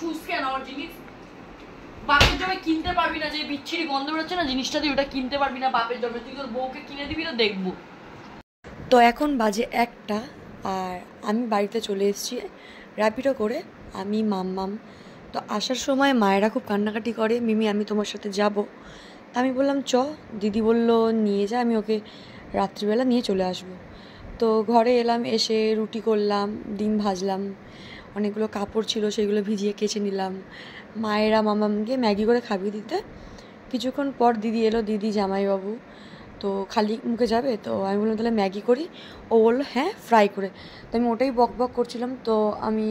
ছুস কেন আমার জিনিস? বাপের জমে কিনতে পারবি না, যে বিচ্ছিরি গন্ধ বেরোচ্ছে না জিনিসটা, তুই ওটা কিনতে পারবি না বাপের জমে। তুই তোর বউকে কিনে দিবি তো দেখবো। তো এখন বাজে 1টা আর আমি বাড়িতে চলে এসেছি র্যাপিডো করে, আমি মাম্মাম। তো আসার সময় মায়েরা খুব কান্নাকাটি করে, মিমি আমি তোমার সাথে যাব। আমি বললাম চ, দিদি বলল নিয়ে যা, আমি ওকে রাত্রিবেলা নিয়ে চলে আসব। তো ঘরে এলাম, এসে রুটি করলাম, ডিম ভাজলাম, অনেকগুলো কাপড় ছিল সেগুলো ভিজিয়ে কেচে নিলাম। মায়েরা মামামকে ম্যাগি করে খাইয়ে দিতে। কিছুক্ষণ পর দিদি এলো, দিদি জামাইবাবু। তো খালি মুখে যাবে, তো আমি বললাম তাহলে ম্যাগি করি। ও বললো হ্যাঁ ফ্রাই করে। তো আমি ওটাই বক বক করছিলাম, তো আমি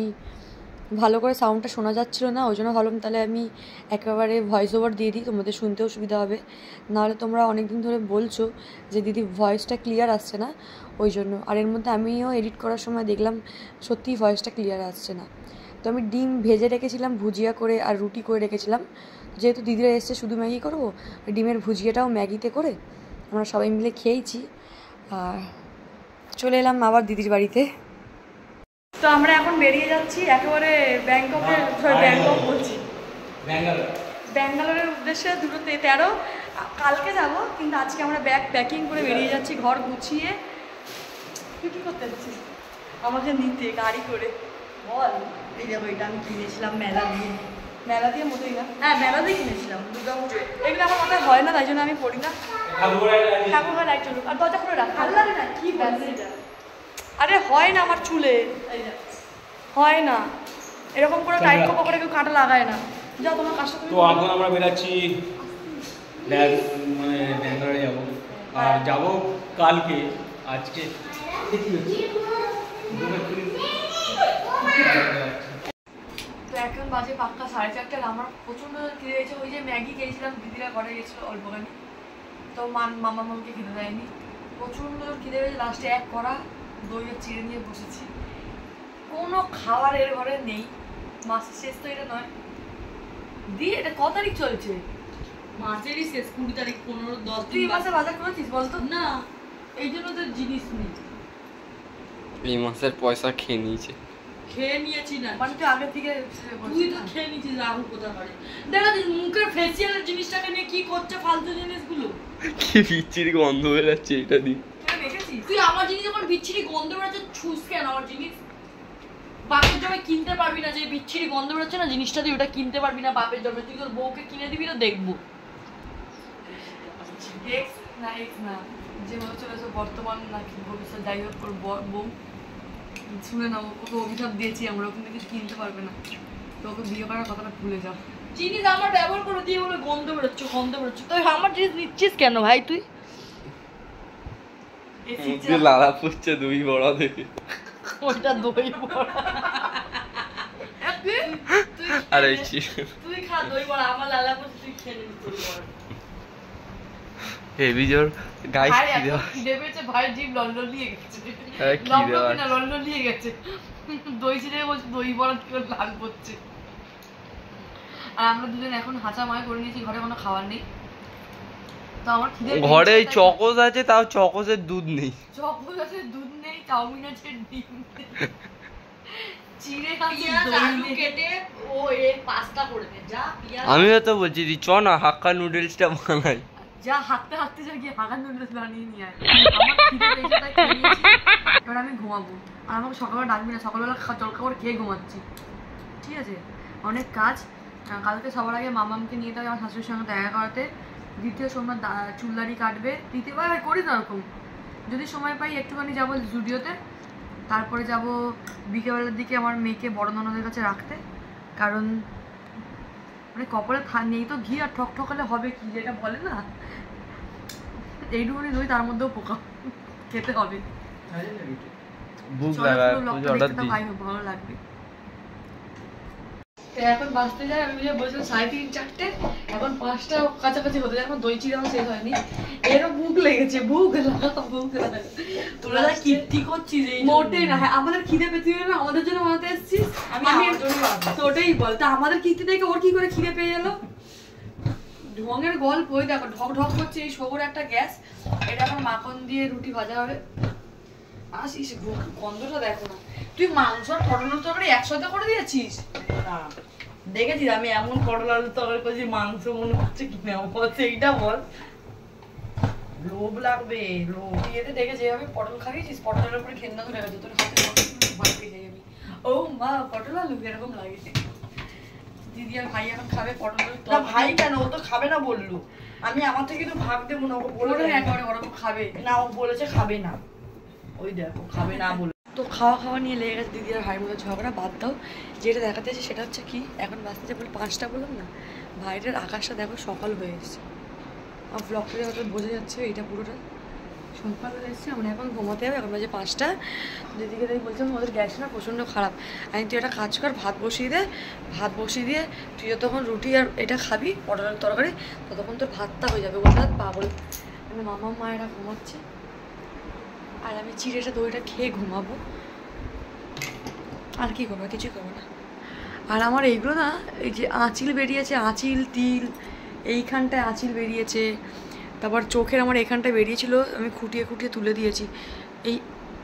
ভালো করে সাউন্ডটা শোনা যাচ্ছিলো না, ওই জন্য ভাবলাম তাহলে আমি একেবারে ভয়েস ওভার দিয়ে দিই, তোমাদের শুনতেও সুবিধা হবে। নাহলে তোমরা অনেক দিন ধরে বলছো যে দিদি ভয়েসটা ক্লিয়ার আসছে না, ওই জন্য। আর এর মধ্যে আমিও এডিট করার সময় দেখলাম সত্যিই ভয়েসটা ক্লিয়ার আসছে না। তো আমি ডিম ভেজে রেখেছিলাম ভুজিয়া করে, আর রুটি করে রেখেছিলাম। যেহেতু দিদিরা এসছে শুধু ম্যাগি করবো, ডিমের ভুজিয়াটাও ম্যাগিতে করে আমরা সবাই মিলে খেয়েছি। আর চলে এলাম আবার দিদির বাড়িতে। তো আমরা এখন বেরিয়ে যাচ্ছি একেবারে ব্যাংককের, ব্যাংকক বলছি, ব্যাঙ্গালোরের উদ্দেশ্যে 2:13। কালকে যাব, কিন্তু আজকে আমরা ব্যাগ প্যাকিং করে বেরিয়ে যাচ্ছি, ঘর গুছিয়ে। তুই কী করতে যাচ্ছিস? আমাকে নিতে গাড়ি করে বল। এই দেখো এটা আমি কিনেছিলাম মেলা দিয়ে মতোই না, হ্যাঁ মেলা দিয়ে কিনেছিলাম, দুর্গাপুজো। এগুলো আমার মাথায় হয় না, তাই জন্য আমি পড়ি না। ঠাকুর লাইট চলুক আর দরজা খুলে রাখ, ভালো লাগে না কি বলছে এটা? আরে হয় না আমার চুলে, হয় না এরকম করে টাইট কোপা করে, কেউ কাঁটা লাগায় না। যাও তোমার কাজটা। তো এখন আমরা বেরাচ্ছি, মানে ব্যাঙ্গালোরে যাবো, আর যাবো কালকে। আজকে তো এখন বাজে পাক্কা 4:30। আমার প্রচণ্ড খিদে হয়েছে, ওই যে ম্যাগি খেয়েছিলাম, দিদিরা ঘরে গেছিলো অল্পখানি, তো মামাকে খেতে দেয়নি। প্রচণ্ড খিদে হয়েছে, লাস্টে এক কড়া দইয়ের চিড়ে নিয়ে বসেছি। কোনো খাবার এর ঘরে নেই, মাসের শেষ তো এটা নয়। দিয়ে এটা কত তারিখ চলছে? মাসেরই শেষ, 20 তারিখ, 15, 10 দিন। তুই মাসে বাজার করেছিস বলতো? না, এই জন্য তো জিনিস নেই। এই মাসের পয়সা খেয়ে নিয়েছে। খেয়ে নিয়েছি না মানে তুই আগে থেকে তুই তো খেয়ে নিয়েছিস। রাহুল কোথা পারে দেখা মুখের ফেসিয়ালের জিনিসটাকে নিয়ে কি করছে ফালতু জিনিসগুলো, কি বিচ্ছিরি গন্ধ বেরোচ্ছে এটা দিয়ে। তুই আমার জিনিস যখন বিচ্ছিরি গন্ধ বেরোচ্ছে ছুস কেন আমার জিনিস? বাপের জমে কিনতে পারবি না, যে বিচ্ছিরি গন্ধ বেরোচ্ছে না জিনিসটা, তুই ওটা কিনতে পারবি না বাপের জমে। তুই তোর বউকে কিনে দিবি তো দেখবো। এক্স না যে হয়ে চলেছে বর্তমান নাকি ভবিষ্যৎ, যাই হোক ওর বউ। শুনে না, ওকে অভিশাপ দিয়েছি আমরা, ওখানে কিছু কিনতে পারবে না। তো ওকে বিয়ে করার কথাটা ভুলে যাও। জিনিস আমার ব্যবহার করে দিয়ে বলে গন্ধ বেরোচ্ছে। তো আমার জিনিস নিচ্ছিস কেন ভাই তুই? লালা পড়ছে দই বড়া দেখে। ওটা দই বড়া। আরে তুই খা দই বড়া, আমার লালা পড়ছে, তুই খেয়ে নিবি দই বড়া। হেভি জোর গাইস খিদে পেয়েছে ভাই, জিভ লন্ডন নিয়ে গেছে, লন্ডন নিয়ে গেছে। দই ছিঁড়ে বলছে দই বড়া কি লাল পড়ছে। আর আমরা দুজন এখন হাঁচা মায় করে নিয়েছি, ঘরে কোনো খাবার নেই। তো আমার খিদে, ঘরে চকোস আছে, তাও চকোসের দুধ নেই। চকোস আছে, দুধ নেই, চাউমিন আছে, ডিম চিড়ে খাচ্ছি, আলু কেটে ও এ পাস্তা করে দে যা। আমিও তো বলছি দি চ না হাক্কা নুডলসটা বানাই, যা হাঁটতে হাঁটতে যা গিয়ে হাঁকা নুডলস বানিয়ে নিয়ে আয়। আমার খিদে পেয়েছে তাই খেয়ে নিয়েছি, এবার আমি ঘুমাবো। আর আমাকে সকালবেলা ডাকবি না, সকালবেলা জলখাবার খেয়ে ঘুমাচ্ছি, ঠিক আছে? অনেক কাজ। কালকে সবার আগে মামামকে নিয়ে যাবে আমার শাশুড়ির সঙ্গে দেখা করাতে। দ্বিতীয় সোমবার চুল দাড়ি কাটবে, দ্বিতীয়বার করি না ওরকম, যদি সময় পাই একটুখানি যাবো জুডিওতে। তারপরে যাব বিকেলবেলার দিকে আমার মেয়েকে বড় ননদের কাছে রাখতে, কারণ মানে কপালে নেই তো ঘি, আর ঠক ঠকালে হবে কি যেটা বলে না, এইটুকুনি দই তার মধ্যেও পোকা, খেতে হবে। ভালো লাগবে। এখন বাঁচতে যায়, আমি বলছিলাম 3:30 4টে, এখন 5টা কাছাকাছি হতে যায়, এখন দই চিড়ে আমার শেষ হয়নি। এরও ভুক লেগেছে, ভুক লাগা। তোরা যা কীর্তি করছিস মোটেই না। হ্যাঁ আমাদের খিদে পেতে হবে, আমাদের জন্য বানাতে এসেছিস। আমি ওটাই বল, তা আমাদের কীর্তি দেখে ওর কি করে খিদে পেয়ে গেল? ঢঙের গল্প। ওই দেখো ঢক ঢক করছে, এই সবুর একটা গ্যাস, এটা এখন মাখন দিয়ে রুটি ভাজা হবে। আসিস গন্ধটা দেখো না। তুই মাংস আর পটলের তরকারি একসাথে করে দিয়েছিস? দেখেছিস আমি এমন পটল আলু তরকারি করছি মাংস মনে হচ্ছে কিনা বল সেইটা বল। লোভ লাগবে লোভ। বিয়েতে দেখে যেভাবে পটল খাইয়েছিস পটলের উপরে ঘেন্না ধরে গেছে তোর হাতে ভয় পেয়ে যাই আমি। ও মা পটল আলু এরকম লাগে। দিদি আর ভাই এখন খাবে পটল আলু। না ভাই কেন, ও তো খাবে না বললো। আমি আমার থেকে তো ভাগ দেবো না, ওকে বলে একেবারে ওরকম খাবে না, ও বলেছে খাবে না। ওই দেখো খাবে না বলে। তো খাওয়া খাওয়া নিয়ে লেগে গেছে দিদি আর ভাইয়ের মধ্যে ঝগড়া। বাদ দাও, যেটা দেখাতে আছে সেটা হচ্ছে কি এখন বাঁচতে যে বলে 5টা বললাম না, বাইরের আকাশটা দেখো সকাল হয়ে এসছে। আর ব্লগ করে হয়তো বোঝা যাচ্ছে এটা পুরোটা সকাল হয়ে এসছে। আমরা এখন ঘুমাতে হবে, এখন বাজে 5টা। দিদিকে তাই বলছিলাম ওদের গ্যাস না প্রচণ্ড খারাপ। আমি তুই একটা কাজ কর, ভাত বসিয়ে দে, ভাত বসিয়ে দিয়ে তুই যতক্ষণ রুটি আর এটা খাবি পটলের তরকারি ততক্ষণ তোর ভাতটা হয়ে যাবে। বলতে পাগল মানে মামা মায়েরা ঘুমাচ্ছে আর আমি চিড়েটা দইটা খেয়ে ঘুমাবো। আর কি করবো, কিছুই করবো না। আর আমার এইগুলো না, এই যে আঁচিল বেরিয়েছে, আঁচিল তিল এইখানটায় আঁচিল বেরিয়েছে, তারপর চোখের আমার এখানটায় বেরিয়েছিল, আমি খুঁটিয়ে খুঁটিয়ে তুলে দিয়েছি। এই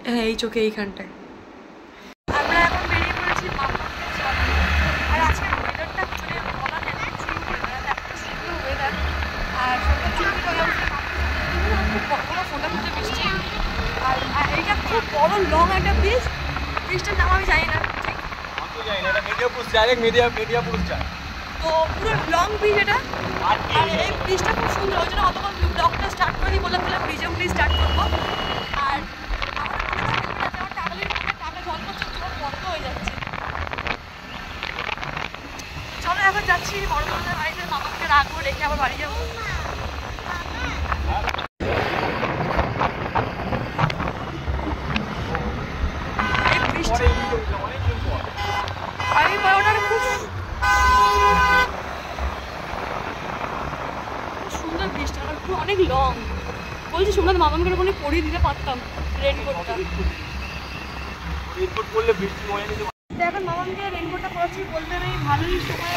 হ্যাঁ এই চোখে এইখানটায়। আমরা এখন বেরিয়ে পড়েছি মামাকে যাবো। আর আজকে ওয়েদারটা মানে বলা নেই, শুরু করে দেয় এত সুন্দর ওয়েদার। আর সন্ধ্যা চুপি করে খুব বড় ফোনটা খুঁজে বৃষ্টি। আর এইটা খুব বড় লং একটা ব্রিজ। ব্রিজটার নাম আমি জানি না ঠিক, তো পুরো লং ব্রিজ এটা। আর এই ব্রিজটা খুব সুন্দর, ওই জন্য অতক্ষণ ব্লগটা স্টার্ট করে দিই, বললাম তাহলে ব্রিজে উঠলেই স্টার্ট করবো। আর আমার টাকা জল করছে, চোখ বন্ধ হয়ে যাচ্ছে। চলো এখন যাচ্ছি বড় বড়দের বাড়িতে, মামাকে রাখবো, রেখে আবার বাড়ি যাবো। আমি ওটার খুব সুন্দর ব্রিজটা, খুব অনেক লং। বলছি সুন্দর মামাকে ওখানে পরিয়ে দিতে পারতাম রেনকোটটা। তো এখন মামাকে রেনকোটটা পড়াচ্ছি, বলতে নেই ভালোই সময়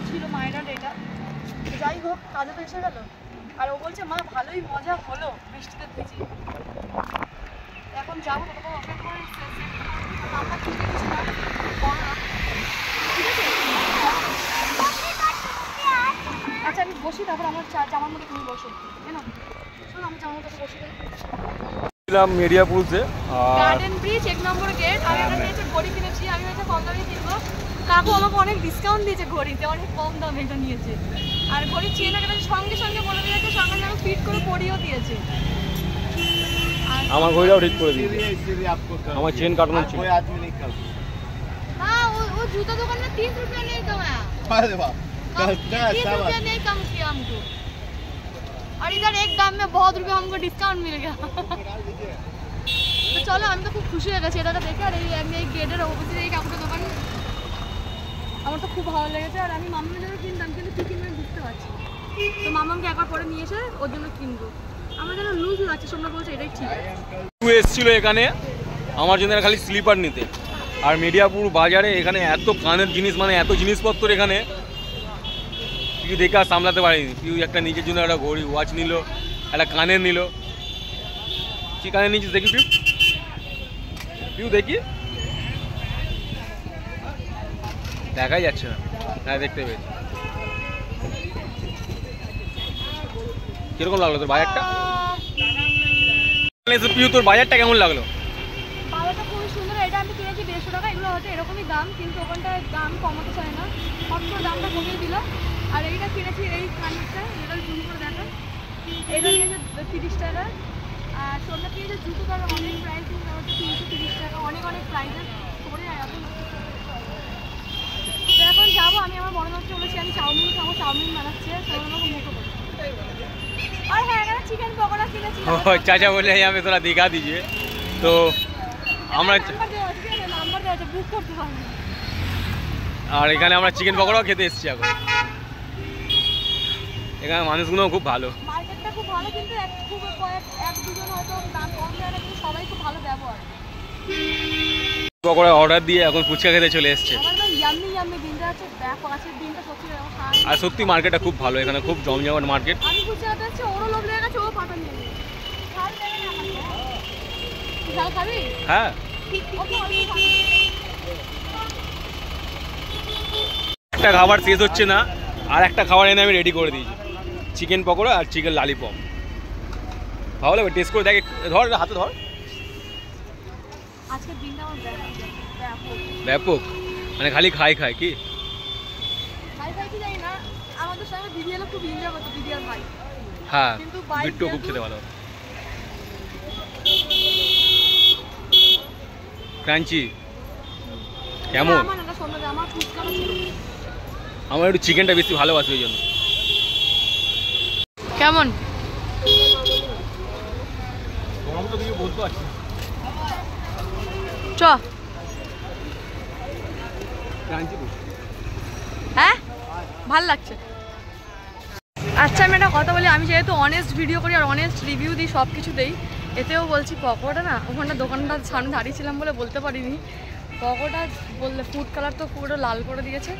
ছিল মায়েরা এটা। যাই হোক কাজে তো এসে গেল। আর ও বলছে মা ভালোই মজা হলো বৃষ্টিতে ভিজে। এখন যাবো ততক্ষণ অপেক্ষা করে আমরা কিনে গেছিলাম আচ্ছা আমি বসি, তারপর আমার জামার মধ্যে তুমি বসো কেন শোনো, আমি জামার মধ্যে বসে মেডিয়াপুরতে গার্ডেন ব্রিজ 1 নম্বর গেট। আমি একটা নিয়েছি ঘড়ি কিনেছি, আমি হয়তো কম দামে কিনবো। কাকু আমাকে অনেক ডিসকাউন্ট দিয়েছে ঘড়িতে, অনেক কম দামে এটা নিয়েছে। আর ঘড়ির চেন একটা সঙ্গে সঙ্গে বলে দিয়েছে, সঙ্গে সঙ্গে ফিট করে পরিয়েও দিয়েছে। আমার ঘড়িটাও ঠিক করে দিয়েছে, আমার চেন কাটানো ছিল। हाँ वो जूता दुकान में 30 रुपया नहीं कमाया। अरे वाह 30 रुपया नहीं कम किया हमको, और इधर एक दाम में बहुत रुपया हमको डिस्काउंट मिल गया। तो चलो আমি তো খুব খুশি হয়ে গেছি এটা দেখে। আর এই গেটের অপোজিটে এই কাপড়ের দোকান আমার তো খুব ভালো লেগেছে। আর আমি মামার জন্য কিনতাম, কিন্তু কি কিনবেন বুঝতে পারছি। তো মামাকে একবার পরে নিয়ে এসে ওর জন্য কিনবো। আমার যেন লুজ লাগছে, তোমরা বলছো এটাই ঠিক। এসেছিল এখানে আমার জন্য খালি স্লিপার নিতে। আর মিডিয়াপুর বাজারে এখানে এত কানের জিনিস, মানে এত জিনিসপত্র এখানে পিউ দেখে আর সামলাতে পারিনি। পিউ একটা নিজের জন্য একটা ঘড়ি ওয়াচ নিল, একটা কানের নিল। কি কানের নিয়েছিস দেখি পিউ, পিউ দেখি, দেখাই যাচ্ছে না। হ্যাঁ দেখতে পেয়েছি। কিরকম লাগলো তোর বাজারটা? পিউ তোর বাজারটা কেমন লাগলো? বাজারটা খুবই সুন্দর। এটা আমি কিনেছি 150 টাকা। এগুলো হয়তো এরকমই দাম, কিন্তু ওখানটায় দাম কমাতে চায় না, মাত্র দামটা কমিয়ে দিল। আর এইটা কিনেছি এই কানেরটা, এটা জুম করে দেখা, এটা নিয়েছে 30 টাকা। আর সোনার কিনেছে জুতো, তার অনেক প্রাইস হচ্ছে 330 টাকা, অনেক অনেক প্রাইসের পরে এখন। তো এখন যাবো, আমি আমার বড় মাকে বলেছি আমি চাউমিন খাবো, চাউমিন বানাচ্ছে, সোনার আমাকে মুখো করে। और है ना चिकन पकोड़ा किनेছি। ও চাচা বলে আমি তোরা দিঘা দিজিয়ে। তো আমরা নাম্বার দেওয়া আছে, বুক করতে হবে। আর এখানে আমরা চিকেন পকোড়াও খেতে এসেছি এখন। এখানে মানুষগুলো খুব ভালো, মার্কেটটা খুব ভালো, কিন্তু খুব এক দুজন হয়তো দাম কম দেয় না, কিন্তু সবাই খুব ভালো ব্যবহার। পকোড়া অর্ডার দিয়ে এখন ফুচকা খেতে চলে এসছে। আমার তো ইয়াম্মি ইয়াম্মি দিনটা হচ্ছে পাঁচের দিনটা সত্যি আর সত্যি মার্কেটটা খুব ভালো, এখানে খুব জমজমাট মার্কেট। আমি ফুচকা খেতে যাচ্ছি, ওরও লোভ লেগে গেছে, ও পাতা নিয়ে নিয়ে ঝাল দেবে না আমাকে। ঝাল খাবি? হ্যাঁ ওকে অল্প খাবি। একটা খাবার শেষ হচ্ছে না, আর একটা খাবার এনে আমি রেডি করে দিয়েছি, চিকেন পকোড়া আর চিকেন লালিপপ। ভালো লাগবে, টেস্ট করে দেখ, ধর হাতে ধর। আজকে দিনটা আমার ব্যাপক, মানে খালি খাই খাই কি ভাই ভাই কি জানি না, আমাদের সঙ্গে দিদি এলো খুব এনজয় করতো, দিদি আর ভাই। হ্যাঁ, কিন্তু বাইরে বিট্টু খুব খেতে ভালো, ক্রাঞ্চি কেমন? আমার না সন্ধ্যা আমার ফুচকাটা ছিল। আমার একটু চিকেনটা বেশি ভালোবাসি ওই জন্য। কেমন? তো কিছু বলতে পারছি না। চ ক্রাঞ্চি হ্যাঁ ভাল লাগছে। আচ্ছা আমি একটা কথা বলি, আমি যেহেতু অনেস্ট ভিডিও করি আর অনেস্ট রিভিউ দিই, সব কিছু দিই, এতেও বলছি পকোড়া না, ওখানটা দোকানটার সামনে দাঁড়িয়েছিলাম বলে বলতে পারিনি, পকোড়া বললে ফুড কালার তো পুরো লাল করে দিয়েছে,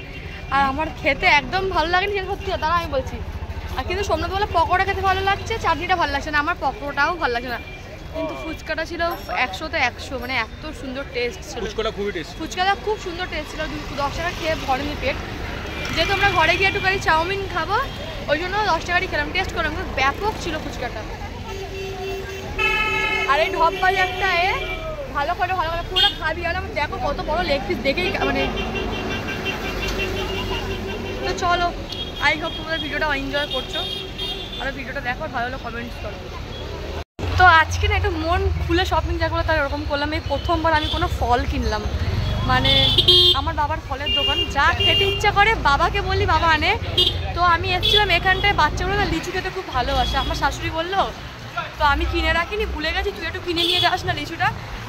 আর আমার খেতে একদম ভালো লাগেনি, সেটা সত্যি কথা আমি বলছি। আর কিন্তু সোমনাথ বলে পকোড়া খেতে ভালো লাগছে, চাটনিটা ভালো লাগছে না, আমার পকোড়াটাও ভালো লাগছে না, কিন্তু ফুচকাটা ছিল 100-তে 100, মানে এত সুন্দর টেস্ট ছিল ফুচকাটা, খুবই টেস্ট, ফুচকাটা খুব সুন্দর টেস্ট ছিল। 10 টাকা খেয়ে ভরেনি পেট, যেহেতু আমরা ঘরে গিয়ে একটু খালি চাউমিন খাবো ওই জন্য 10 টাকারই খেলাম, টেস্ট করলাম, কিন্তু ব্যাপক ছিল ফুচকাটা। আর এই ঢপ বাজারটা ভালো করে পুরোটা খাবি, আর আমি দেখো কত বড় লেগ পিস দেখেই মানে। তো চলো, আই হোপ তোমাদের ভিডিওটা এনজয় করছো, আর ভিডিওটা দেখো, ভালো হলো কমেন্টস করো। তো আজকে না একটু মন খুলে শপিং যেগুলো তাই ওরকম করলাম। এই প্রথমবার আমি কোনো ফল কিনলাম, মানে আমার বাবার ফলের দোকান, যা খেতে ইচ্ছা করে বাবাকে বলি বাবা আনে। তো আমি এসেছিলাম এখানটায়, বাচ্চাগুলো না লিচু খেতে খুব ভালোবাসে, আমার শাশুড়ি বললো, তো আমি কিনে রাখিনি, ভুলে গেছি, তুই একটু কিনে নিয়ে যাস না লিচুটা।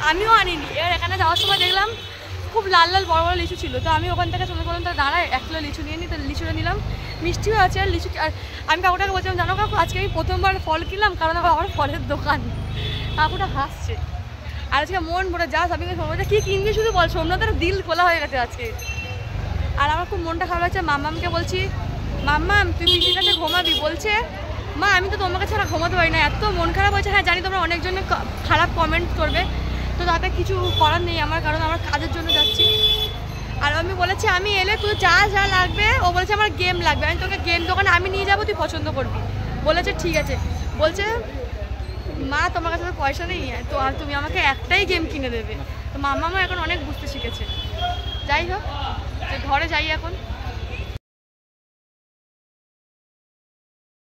আমিও আনিনি, এবার এখানে যাওয়ার সময় দেখলাম খুব লাল লাল বড় বড় লিচু ছিল, তো আমি ওখান থেকে শুনে বললাম তাহলে দাঁড়ায় 1 কিলো লিচু নিয়ে নিই, তো লিচুটা নিলাম, মিষ্টিও আছে আর লিচু। আর আমি কাকুটাকে বলছিলাম, জানো কাকু আজকে আমি প্রথমবার ফল কিনলাম, কারণ আমার ফলের দোকান। কাকুটা হাসছে, আর আজকে মন ভরে যা শপিং সময় কী কিনবি শুধু বল, সোমনাথের দিল খোলা হয়ে গেছে আজকে। আর আমার খুব মনটা খারাপ লাগছে, মাম্মামকে বলছি মাম্মাম তুই পিসির কাছে ঘুমাবি, বলছে মা আমি তো তোমাকে ছাড়া ঘুমাতে পারি না, এত মন খারাপ হয়েছে। হ্যাঁ জানি তোমরা অনেকজনে খারাপ কমেন্ট করবে, তো তাতে কিছু করার নেই আমার, কারণ আমার কাজের জন্য যাচ্ছি। আর আমি বলেছি আমি এলে তুই যা যা লাগবে, ও বলেছে আমার গেম লাগবে, আমি তোকে গেম দোকানে আমি নিয়ে যাবো, তুই পছন্দ করবি। বলেছে ঠিক আছে, বলছে মা তোমার কাছে তো পয়সা নেই, তো আর তুমি আমাকে একটাই গেম কিনে দেবে। তো মাম্মা এখন অনেক বুঝতে শিখেছে। যাই হোক, ঘরে যাই এখন।